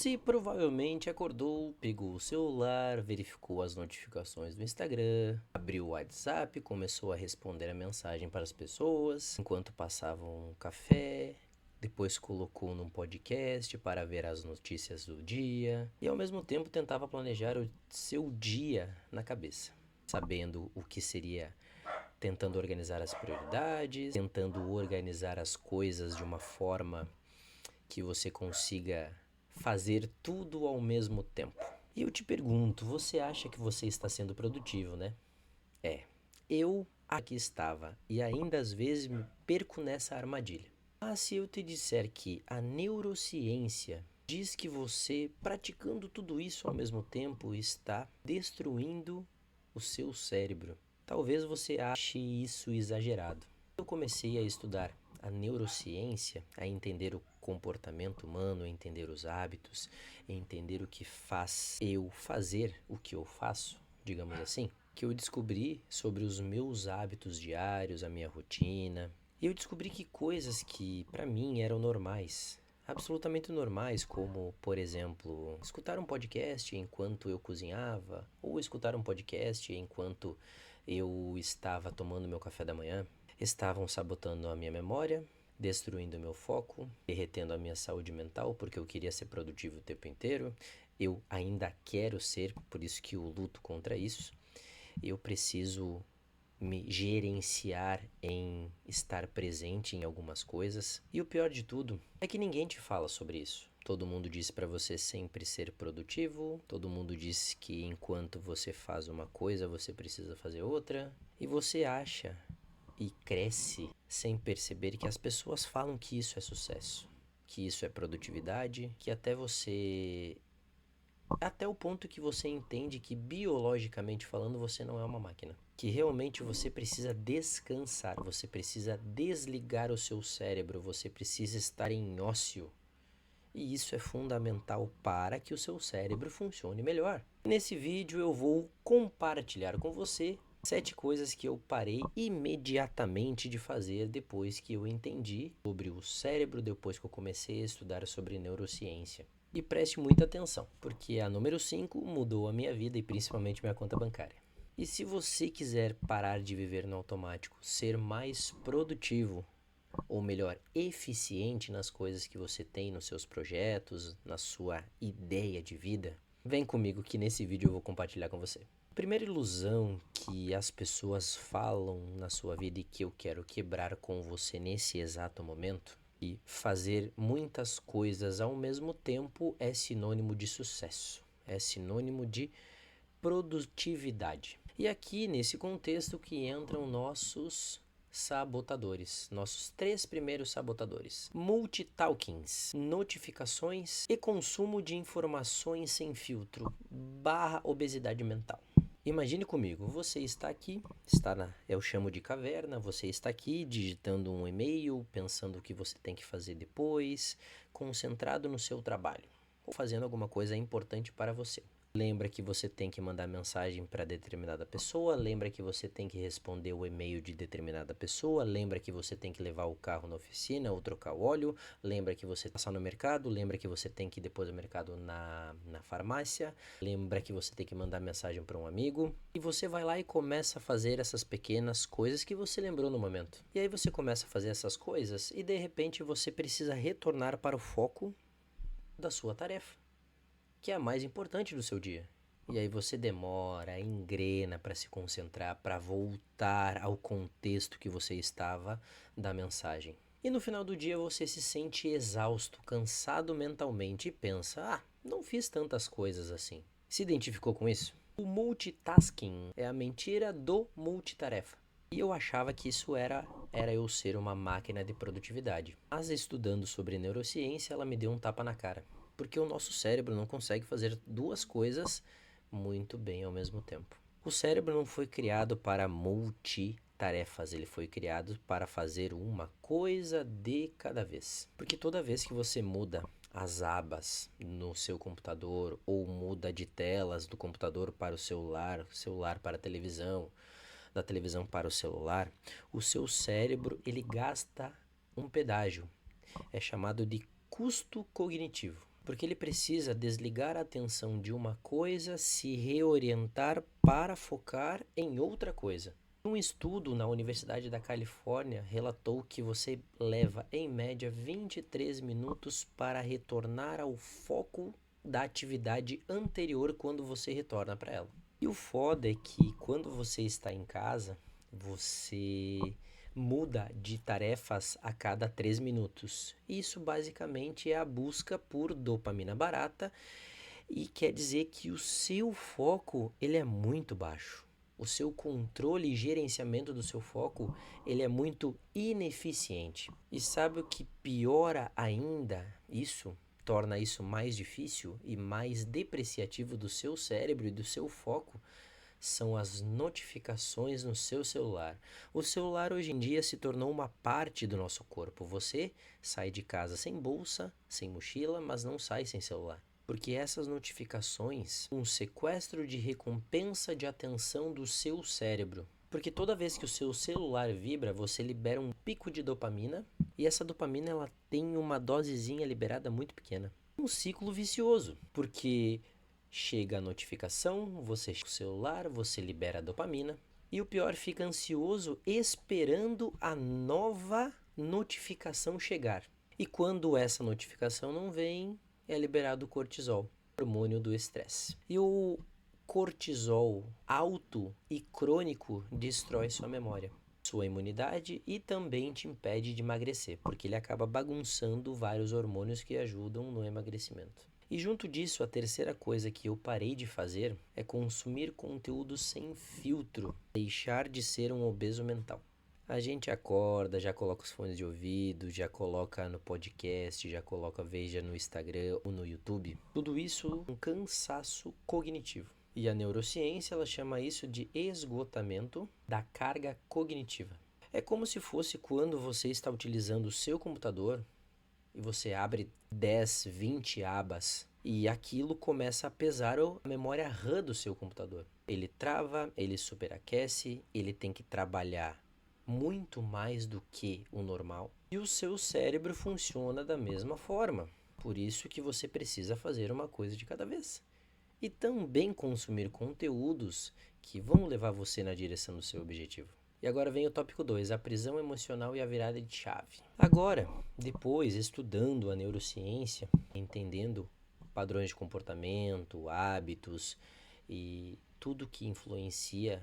Você provavelmente acordou, pegou o celular, verificou as notificações do Instagram, abriu o WhatsApp, começou a responder a mensagem para as pessoas, enquanto passavam um café, depois colocou num podcast para ver as notícias do dia e ao mesmo tempo tentava planejar o seu dia na cabeça, sabendo o que seria, tentando organizar as prioridades, tentando organizar as coisas de uma forma que você consiga fazer tudo ao mesmo tempo. E eu te pergunto, você acha que você está sendo produtivo, né? Eu aqui estava e ainda às vezes me perco nessa armadilha. Mas se eu te disser que a neurociência diz que você, praticando tudo isso ao mesmo tempo, está destruindo o seu cérebro, talvez você ache isso exagerado. Eu comecei a estudar a neurociência, a entender o comportamento humano, a entender os hábitos, a entender o que faz eu fazer o que eu faço, digamos assim, que eu descobri sobre os meus hábitos diários, a minha rotina. E eu descobri que coisas que para mim eram normais, absolutamente normais, como, por exemplo, escutar um podcast enquanto eu cozinhava, ou escutar um podcast enquanto eu estava tomando meu café da manhã, estavam sabotando a minha memória, destruindo o meu foco, derretendo a minha saúde mental, porque eu queria ser produtivo o tempo inteiro. Eu ainda quero ser, por isso que eu luto contra isso. Eu preciso me gerenciar em estar presente em algumas coisas. E o pior de tudo é que ninguém te fala sobre isso. Todo mundo diz para você sempre ser produtivo, todo mundo diz que enquanto você faz uma coisa, você precisa fazer outra, e você acha e cresce sem perceber que as pessoas falam que isso é sucesso, que isso é produtividade, que até o ponto que você entende que biologicamente falando você não é uma máquina, que realmente você precisa descansar, você precisa desligar o seu cérebro, você precisa estar em ócio. E isso é fundamental para que o seu cérebro funcione melhor. Nesse vídeo eu vou compartilhar com você 7 coisas que eu parei imediatamente de fazer depois que eu entendi sobre o cérebro, depois que eu comecei a estudar sobre neurociência. E preste muita atenção, porque a número 5 mudou a minha vida e principalmente minha conta bancária. E se você quiser parar de viver no automático, ser mais produtivo, ou melhor, eficiente nas coisas que você tem nos seus projetos, na sua ideia de vida, vem comigo que nesse vídeo eu vou compartilhar com você. A primeira ilusão que as pessoas falam na sua vida e que eu quero quebrar com você nesse exato momento, e fazer muitas coisas ao mesmo tempo é sinônimo de sucesso, é sinônimo de produtividade. E aqui nesse contexto que entram nossos sabotadores, nossos 3 primeiros sabotadores: multitalkings, notificações e consumo de informações sem filtro, barra obesidade mental. Imagine comigo, você está aqui, eu chamo de caverna, você está aqui digitando um e-mail, pensando o que você tem que fazer depois, concentrado no seu trabalho, ou fazendo alguma coisa importante para você. Lembra que você tem que mandar mensagem para determinada pessoa, lembra que você tem que responder o e-mail de determinada pessoa, lembra que você tem que levar o carro na oficina ou trocar o óleo, lembra que você passar no mercado, lembra que você tem que ir depois do mercado na farmácia, lembra que você tem que mandar mensagem para um amigo, e você vai lá e começa a fazer essas pequenas coisas que você lembrou no momento. E aí você começa a fazer essas coisas e de repente você precisa retornar para o foco da sua tarefa, que é a mais importante do seu dia. E aí você demora, engrena para se concentrar, para voltar ao contexto que você estava da mensagem. E no final do dia você se sente exausto, cansado mentalmente e pensa: não fiz tantas coisas assim. Se identificou com isso? O multitasking é a mentira do multitarefa. E eu achava que isso era eu ser uma máquina de produtividade. Mas estudando sobre neurociência, ela me deu um tapa na cara. Porque o nosso cérebro não consegue fazer 2 coisas muito bem ao mesmo tempo. O cérebro não foi criado para multitarefas, ele foi criado para fazer uma coisa de cada vez. Porque toda vez que você muda as abas no seu computador ou muda de telas do computador para o celular para a televisão, da televisão para o celular, o seu cérebro ele gasta um pedágio. É chamado de custo cognitivo. Porque ele precisa desligar a atenção de uma coisa, se reorientar para focar em outra coisa. Um estudo na Universidade da Califórnia relatou que você leva, em média, 23 minutos para retornar ao foco da atividade anterior quando você retorna para ela. E o foda é que quando você está em casa, você muda de tarefas a cada 3 minutos. Isso basicamente é a busca por dopamina barata e quer dizer que o seu foco ele é muito baixo. O seu controle e gerenciamento do seu foco ele é muito ineficiente. E sabe o que piora ainda isso? Torna isso mais difícil e mais depreciativo do seu cérebro e do seu foco? São as notificações no seu celular. O celular hoje em dia se tornou uma parte do nosso corpo. Você sai de casa sem bolsa, sem mochila, mas não sai sem celular. Porque essas notificações, um sequestro de recompensa de atenção do seu cérebro. Porque toda vez que o seu celular vibra, você libera um pico de dopamina e essa dopamina ela tem uma dosezinha liberada muito pequena. Um ciclo vicioso, porque chega a notificação, você chega o celular, você libera a dopamina e o pior, fica ansioso esperando a nova notificação chegar. E quando essa notificação não vem, é liberado o cortisol, hormônio do estresse. E o cortisol alto e crônico destrói sua memória, sua imunidade e também te impede de emagrecer, porque ele acaba bagunçando vários hormônios que ajudam no emagrecimento. E junto disso, a terceira coisa que eu parei de fazer é consumir conteúdo sem filtro, deixar de ser um obeso mental. A gente acorda, já coloca os fones de ouvido, já coloca no podcast, já coloca veja no Instagram ou no YouTube. Tudo isso um cansaço cognitivo. E a neurociência ela chama isso de esgotamento da carga cognitiva. É como se fosse quando você está utilizando o seu computador e você abre 10, 20 abas e aquilo começa a pesar a memória RAM do seu computador. Ele trava, ele superaquece, ele tem que trabalhar muito mais do que o normal e o seu cérebro funciona da mesma forma. Por isso que você precisa fazer uma coisa de cada vez. E também consumir conteúdos que vão levar você na direção do seu objetivo. E agora vem o tópico 2, a prisão emocional e a virada de chave. Agora, depois, estudando a neurociência, entendendo padrões de comportamento, hábitos e tudo que influencia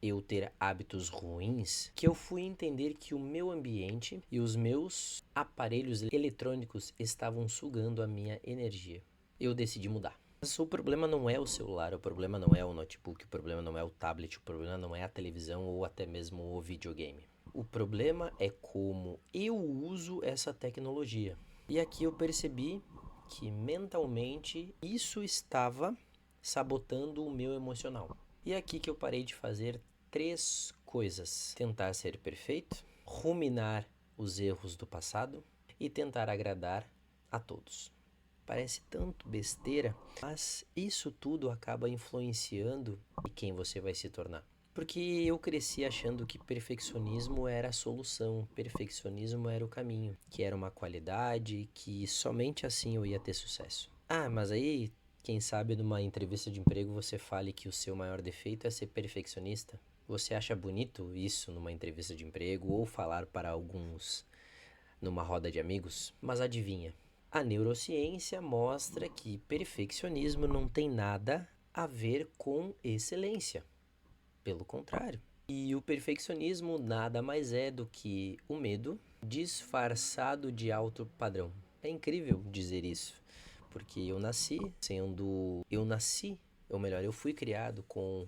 eu ter hábitos ruins, que eu fui entender que o meu ambiente e os meus aparelhos eletrônicos estavam sugando a minha energia. Eu decidi mudar. Mas o problema não é o celular, o problema não é o notebook, o problema não é o tablet, o problema não é a televisão ou até mesmo o videogame. O problema é como eu uso essa tecnologia. E aqui eu percebi que mentalmente isso estava sabotando o meu emocional. E é aqui que eu parei de fazer 3 coisas: tentar ser perfeito, ruminar os erros do passado e tentar agradar a todos. Parece tanto besteira, mas isso tudo acaba influenciando em quem você vai se tornar. Porque eu cresci achando que perfeccionismo era a solução, perfeccionismo era o caminho, que era uma qualidade, que somente assim eu ia ter sucesso. Ah, mas aí, quem sabe numa entrevista de emprego você fale que o seu maior defeito é ser perfeccionista? Você acha bonito isso numa entrevista de emprego ou falar para alguns numa roda de amigos? Mas adivinha? A neurociência mostra que perfeccionismo não tem nada a ver com excelência. Pelo contrário. E o perfeccionismo nada mais é do que o medo disfarçado de alto padrão. É incrível dizer isso, porque eu fui criado com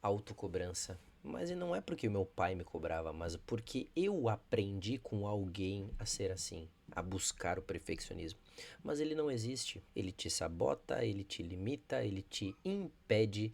autocobrança. Mas não é porque o meu pai me cobrava, mas porque eu aprendi com alguém a ser assim, a buscar o perfeccionismo. Mas ele não existe. Ele te sabota, ele te limita, ele te impede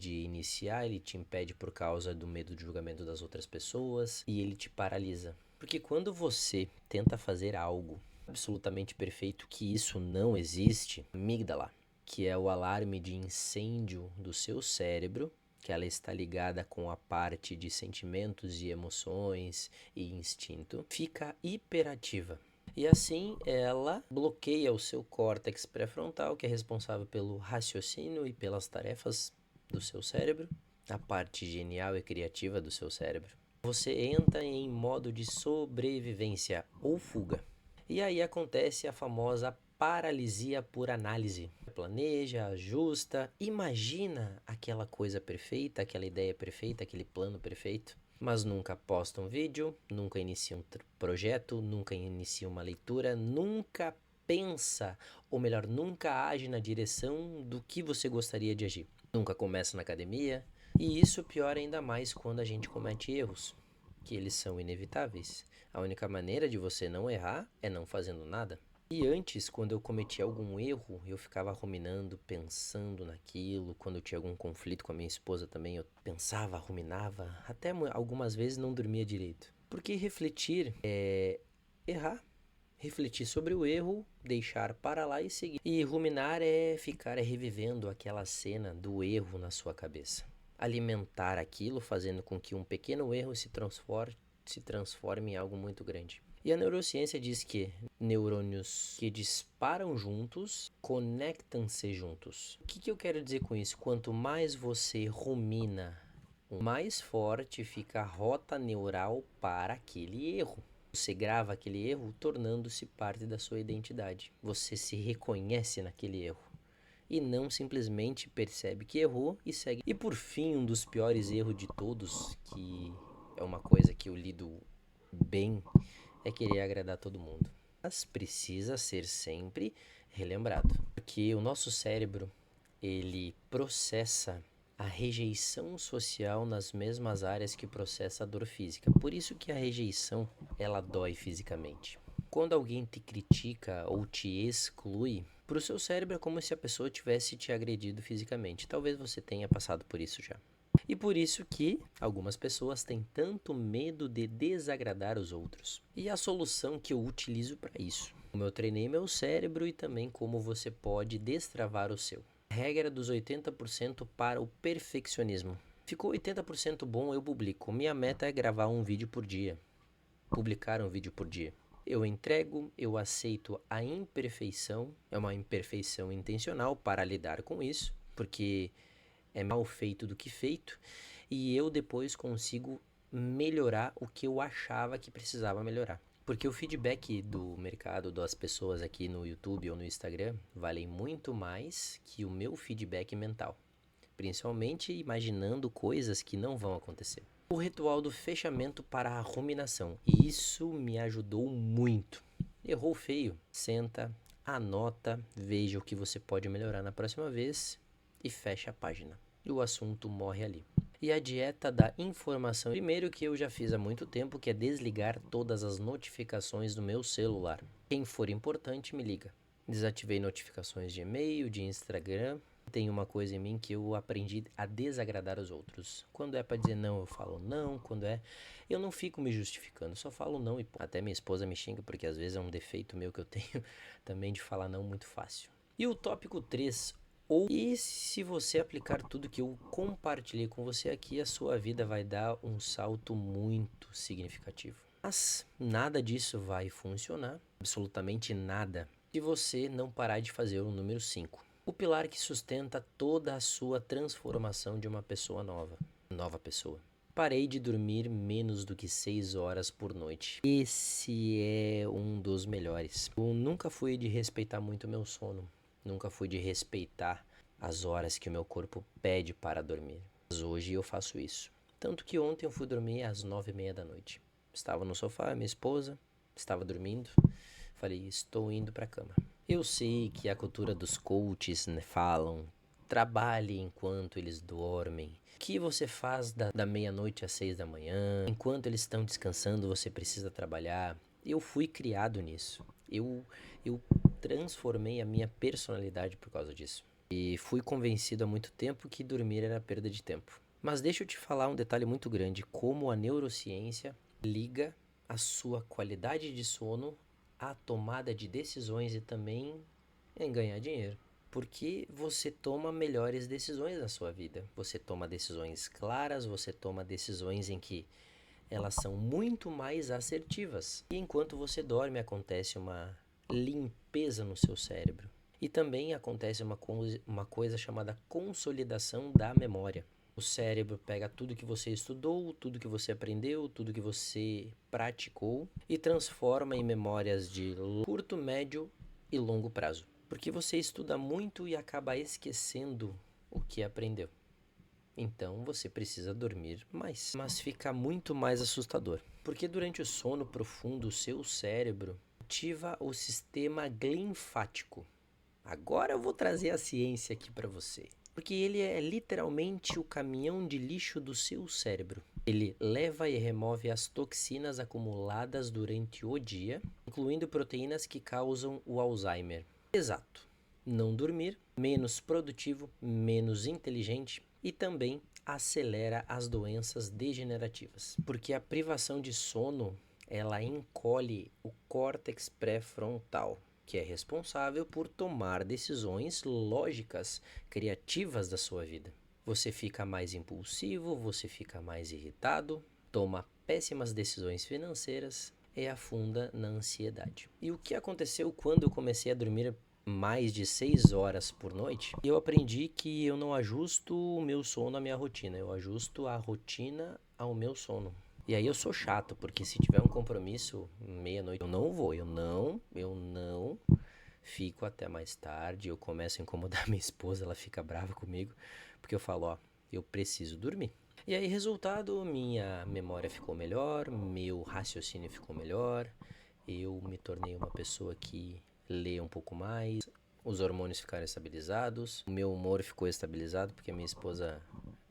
de iniciar, ele te impede por causa do medo de julgamento das outras pessoas e ele te paralisa. Porque quando você tenta fazer algo absolutamente perfeito, que isso não existe, amígdala, que é o alarme de incêndio do seu cérebro, que ela está ligada com a parte de sentimentos e emoções e instinto, fica hiperativa. E assim ela bloqueia o seu córtex pré-frontal, que é responsável pelo raciocínio e pelas tarefas do seu cérebro, a parte genial e criativa do seu cérebro. Você entra em modo de sobrevivência ou fuga. E aí acontece a famosa paralisia por análise. Planeja, ajusta, imagina aquela coisa perfeita, aquela ideia perfeita, aquele plano perfeito, mas nunca posta um vídeo, nunca inicia um projeto, nunca inicia uma leitura, nunca pensa, ou melhor, nunca age na direção do que você gostaria de agir. Nunca começa na academia, e isso piora ainda mais quando a gente comete erros, que eles são inevitáveis. A única maneira de você não errar é não fazendo nada. E antes, quando eu cometia algum erro, eu ficava ruminando, pensando naquilo. Quando eu tinha algum conflito com a minha esposa também, eu pensava, ruminava, até algumas vezes não dormia direito. Porque refletir é errar. Refletir sobre o erro, deixar para lá e seguir. E ruminar é ficar revivendo aquela cena do erro na sua cabeça. Alimentar aquilo, fazendo com que um pequeno erro se transforme em algo muito grande. E a neurociência diz que neurônios que disparam juntos conectam-se juntos. O que eu quero dizer com isso? Quanto mais você rumina, mais forte fica a rota neural para aquele erro. Você grava aquele erro tornando-se parte da sua identidade. Você se reconhece naquele erro e não simplesmente percebe que errou e segue. E por fim, um dos piores erros de todos, que é uma coisa que eu lido bem, é querer agradar todo mundo. Mas precisa ser sempre relembrado, porque o nosso cérebro, ele processa a rejeição social nas mesmas áreas que processa a dor física. Por isso que a rejeição, ela dói fisicamente. Quando alguém te critica ou te exclui, para o seu cérebro é como se a pessoa tivesse te agredido fisicamente. Talvez você tenha passado por isso já. E por isso que algumas pessoas têm tanto medo de desagradar os outros. E a solução que eu utilizo para isso, como eu treinei meu cérebro e também como você pode destravar o seu. Regra dos 80% para o perfeccionismo. Ficou 80% bom, eu publico. Minha meta é gravar um vídeo por dia. Publicar um vídeo por dia. Eu entrego, eu aceito a imperfeição. É uma imperfeição intencional para lidar com isso, porque é mal feito do que feito. E eu depois consigo melhorar o que eu achava que precisava melhorar. Porque o feedback do mercado, das pessoas aqui no YouTube ou no Instagram, valem muito mais que o meu feedback mental. Principalmente imaginando coisas que não vão acontecer. O ritual do fechamento para a ruminação. Isso me ajudou muito. Errou feio? Senta, anota, veja o que você pode melhorar na próxima vez e fecha a página. E o assunto morre ali. E a dieta da informação. Primeiro que eu já fiz há muito tempo, que é desligar todas as notificações do meu celular. Quem for importante, me liga. Desativei notificações de e-mail, de Instagram. Tem uma coisa em mim que eu aprendi a desagradar os outros. Quando é pra dizer não, eu falo não. Quando é... Eu não fico me justificando, só falo não e até minha esposa me xinga, porque às vezes é um defeito meu que eu tenho também de falar não muito fácil. E o tópico 3... E se você aplicar tudo que eu compartilhei com você aqui, a sua vida vai dar um salto muito significativo. Mas nada disso vai funcionar, absolutamente nada, se você não parar de fazer o número 5. O pilar que sustenta toda a sua transformação de uma pessoa nova pessoa. Parei de dormir menos do que 6 horas por noite. Esse é um dos melhores. Eu nunca fui de respeitar muito meu sono. Nunca fui de respeitar as horas que o meu corpo pede para dormir. Mas hoje eu faço isso. Tanto que ontem eu fui dormir às 9h30 da noite. Estava no sofá, minha esposa estava dormindo. Falei, estou indo para a cama. Eu sei que a cultura dos coaches, né, falam, trabalhe enquanto eles dormem. O que você faz da meia-noite às 6 da manhã? Enquanto eles estão descansando, você precisa trabalhar. Eu fui criado nisso. Eu transformei a minha personalidade por causa disso. E fui convencido há muito tempo que dormir era perda de tempo. Mas deixa eu te falar um detalhe muito grande, como a neurociência liga a sua qualidade de sono à tomada de decisões e também em ganhar dinheiro. Porque você toma melhores decisões na sua vida. Você toma decisões claras, você toma decisões em que elas são muito mais assertivas. E enquanto você dorme, acontece uma limpeza no seu cérebro. E também acontece uma coisa chamada consolidação da memória. O cérebro pega tudo que você estudou, tudo que você aprendeu, tudo que você praticou e transforma em memórias de curto, médio e longo prazo. Porque você estuda muito e acaba esquecendo o que aprendeu. Então você precisa dormir mais. Mas fica muito mais assustador. Porque durante o sono profundo, o seu cérebro ativa o sistema linfático. Agora eu vou trazer a ciência aqui para você. Porque ele é literalmente o caminhão de lixo do seu cérebro. Ele leva e remove as toxinas acumuladas durante o dia, incluindo proteínas que causam o Alzheimer. Exato. Não dormir, menos produtivo, menos inteligente e também acelera as doenças degenerativas. Porque a privação de sono, ela encolhe o córtex pré-frontal, que é responsável por tomar decisões lógicas, criativas da sua vida. Você fica mais impulsivo, você fica mais irritado, toma péssimas decisões financeiras e afunda na ansiedade. E o que aconteceu quando eu comecei a dormir mais de 6 horas por noite? Eu aprendi que eu não ajusto o meu sono à minha rotina, eu ajusto a rotina ao meu sono. E aí eu sou chato, porque se tiver um compromisso meia-noite, eu não vou, eu não fico até mais tarde, eu começo a incomodar minha esposa, ela fica brava comigo, porque eu falo, ó, eu preciso dormir. E aí, resultado, minha memória ficou melhor, meu raciocínio ficou melhor, eu me tornei uma pessoa que lê um pouco mais, os hormônios ficaram estabilizados, o meu humor ficou estabilizado, porque minha esposa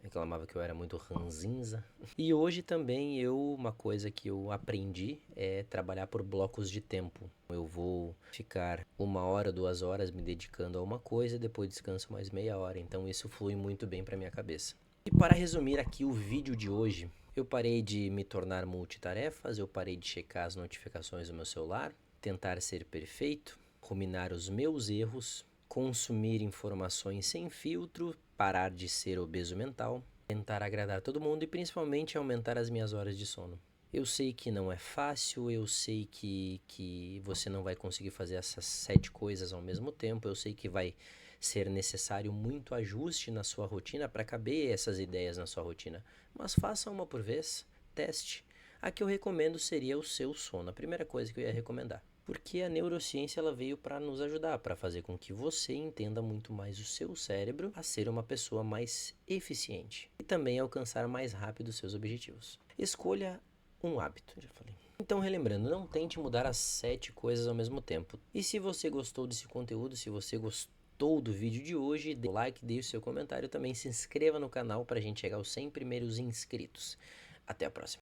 reclamava que eu era muito ranzinza. E hoje também uma coisa que eu aprendi é trabalhar por blocos de tempo. Eu vou ficar 1 hora, 2 horas me dedicando a uma coisa, depois descanso mais meia hora. Então isso flui muito bem para minha cabeça. E para resumir aqui o vídeo de hoje, eu parei de me tornar multitarefas, eu parei de checar as notificações do meu celular, tentar ser perfeito, ruminar os meus erros, consumir informações sem filtro, parar de ser obeso mental, tentar agradar todo mundo e principalmente aumentar as minhas horas de sono. Eu sei que não é fácil, eu sei que você não vai conseguir fazer essas 7 coisas ao mesmo tempo, eu sei que vai ser necessário muito ajuste na sua rotina para caber essas ideias na sua rotina, mas faça uma por vez, teste. A que eu recomendo seria o seu sono, a primeira coisa que eu ia recomendar. Porque a neurociência ela veio para nos ajudar, para fazer com que você entenda muito mais o seu cérebro a ser uma pessoa mais eficiente e também alcançar mais rápido os seus objetivos. Escolha um hábito, já falei. Então, relembrando, não tente mudar as 7 coisas ao mesmo tempo. E se você gostou desse conteúdo, se você gostou do vídeo de hoje, dê o like, dê o seu comentário, também se inscreva no canal para a gente chegar aos 100 primeiros inscritos. Até a próxima.